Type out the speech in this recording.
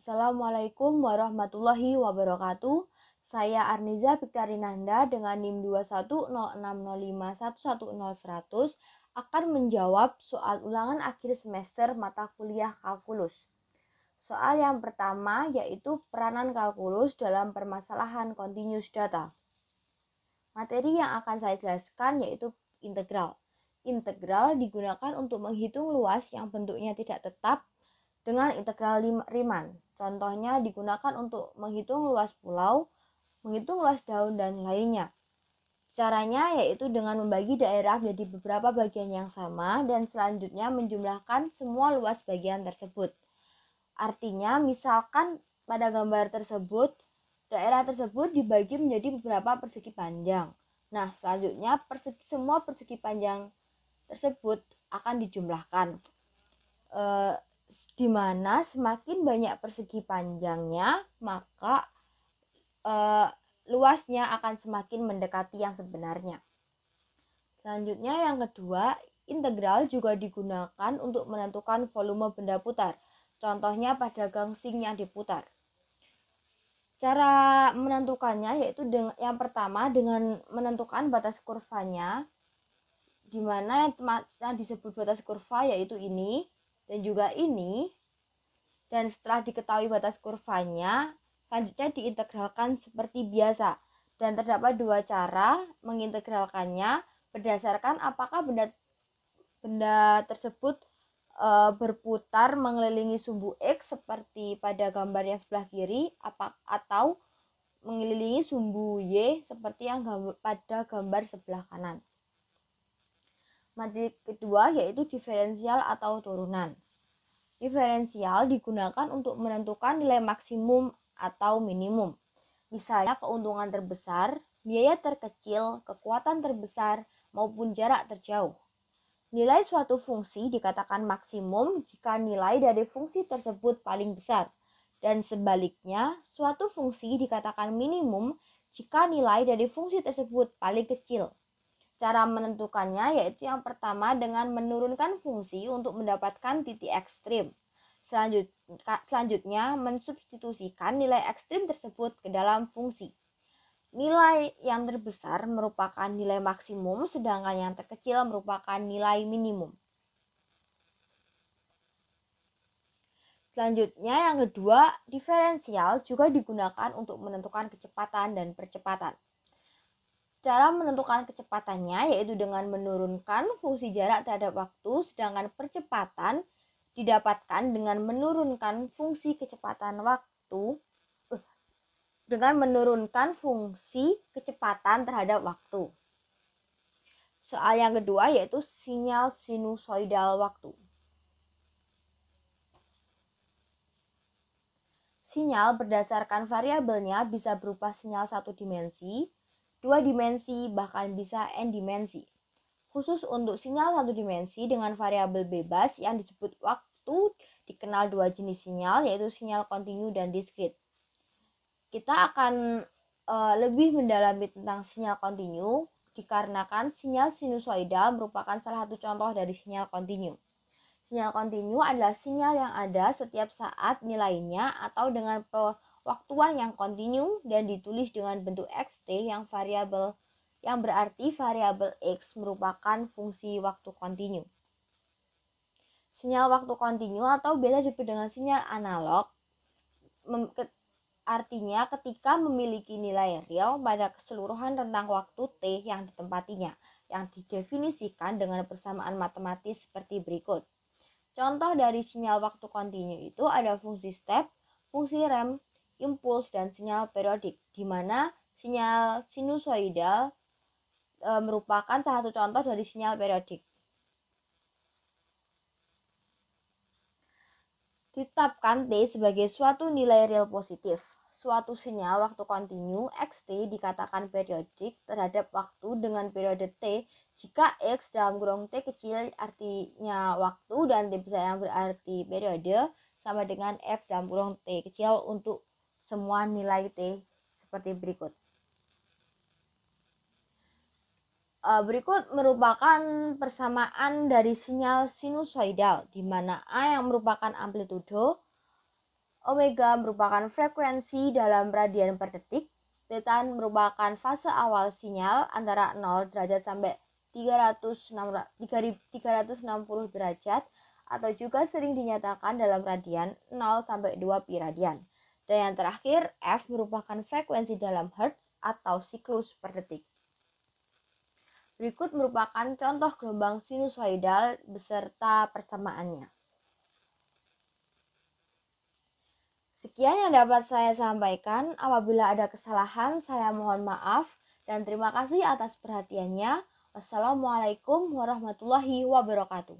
Assalamualaikum warahmatullahi wabarakatuh. Saya Arniza Piktarinanda dengan NIM 210605110 akan menjawab soal ulangan akhir semester mata kuliah kalkulus. Soal yang pertama yaitu peranan kalkulus dalam permasalahan continuous data. Materi yang akan saya jelaskan yaitu integral. Integral digunakan untuk menghitung luas yang bentuknya tidak tetap dengan integral Riemann. Contohnya digunakan untuk menghitung luas pulau, menghitung luas daun, dan lainnya. Caranya yaitu dengan membagi daerah menjadi beberapa bagian yang sama dan selanjutnya menjumlahkan semua luas bagian tersebut. Artinya, misalkan pada gambar tersebut, daerah tersebut dibagi menjadi beberapa persegi panjang. Nah, selanjutnya semua persegi panjang tersebut akan dijumlahkan. Di mana semakin banyak persegi panjangnya, maka luasnya akan semakin mendekati yang sebenarnya. Selanjutnya yang kedua, integral juga digunakan untuk menentukan volume benda putar. Contohnya pada gangsing yang diputar. Cara menentukannya yaitu yang pertama dengan menentukan batas kurvanya, di mana yang disebut batas kurva yaitu ini dan juga ini. Dan setelah diketahui batas kurvanya, selanjutnya diintegralkan seperti biasa. Dan terdapat dua cara mengintegralkannya berdasarkan apakah benda tersebut berputar mengelilingi sumbu X seperti pada gambar yang sebelah kiri, atau mengelilingi sumbu Y seperti yang pada gambar sebelah kanan. Materi kedua yaitu diferensial atau turunan. Diferensial digunakan untuk menentukan nilai maksimum atau minimum. Misalnya keuntungan terbesar, biaya terkecil, kekuatan terbesar, maupun jarak terjauh. Nilai suatu fungsi dikatakan maksimum jika nilai dari fungsi tersebut paling besar. Dan sebaliknya, suatu fungsi dikatakan minimum jika nilai dari fungsi tersebut paling kecil. Cara menentukannya yaitu yang pertama dengan menurunkan fungsi untuk mendapatkan titik ekstrim. Selanjutnya mensubstitusikan nilai ekstrim tersebut ke dalam fungsi. Nilai yang terbesar merupakan nilai maksimum, sedangkan yang terkecil merupakan nilai minimum. Selanjutnya yang kedua, diferensial juga digunakan untuk menentukan kecepatan dan percepatan. Cara menentukan kecepatannya yaitu dengan menurunkan fungsi jarak terhadap waktu, sedangkan percepatan didapatkan dengan menurunkan fungsi kecepatan terhadap waktu. Soal yang kedua yaitu sinyal sinusoidal waktu. Sinyal berdasarkan variabelnya bisa berupa sinyal satu dimensi, 2 dimensi, bahkan bisa n dimensi. Khusus untuk sinyal satu dimensi dengan variabel bebas yang disebut waktu dikenal dua jenis sinyal yaitu sinyal kontinu dan diskrit. Kita akan lebih mendalami tentang sinyal kontinu dikarenakan sinyal sinusoidal merupakan salah satu contoh dari sinyal kontinu. Sinyal kontinu adalah sinyal yang ada setiap saat nilainya atau dengan waktuan yang kontinu dan ditulis dengan bentuk xt yang berarti variabel x merupakan fungsi waktu kontinu. Sinyal waktu kontinu atau biasa disebut dengan sinyal analog artinya ketika memiliki nilai real pada keseluruhan rentang waktu t yang ditempatinya, yang didefinisikan dengan persamaan matematis seperti berikut. Contoh dari sinyal waktu kontinu itu ada fungsi step, fungsi rem, impuls, dan sinyal periodik, di mana sinyal sinusoidal merupakan salah satu contoh dari sinyal periodik. Ditetapkan T sebagai suatu nilai real positif. Suatu sinyal waktu kontinu xt dikatakan periodik terhadap waktu dengan periode T jika X dalam kurung T kecil artinya waktu dan T besar yang berarti periode sama dengan X dalam kurung T kecil untuk semua nilai T seperti berikut. Berikut merupakan persamaan dari sinyal sinusoidal, di mana A yang merupakan amplitudo, Omega merupakan frekuensi dalam radian per detik. Theta merupakan fase awal sinyal antara 0 derajat sampai 360 derajat atau juga sering dinyatakan dalam radian 0 sampai 2 pi radian. Dan yang terakhir, F merupakan frekuensi dalam hertz atau siklus per detik. Berikut merupakan contoh gelombang sinusoidal beserta persamaannya. Sekian yang dapat saya sampaikan. Apabila ada kesalahan, saya mohon maaf dan terima kasih atas perhatiannya. Wassalamualaikum warahmatullahi wabarakatuh.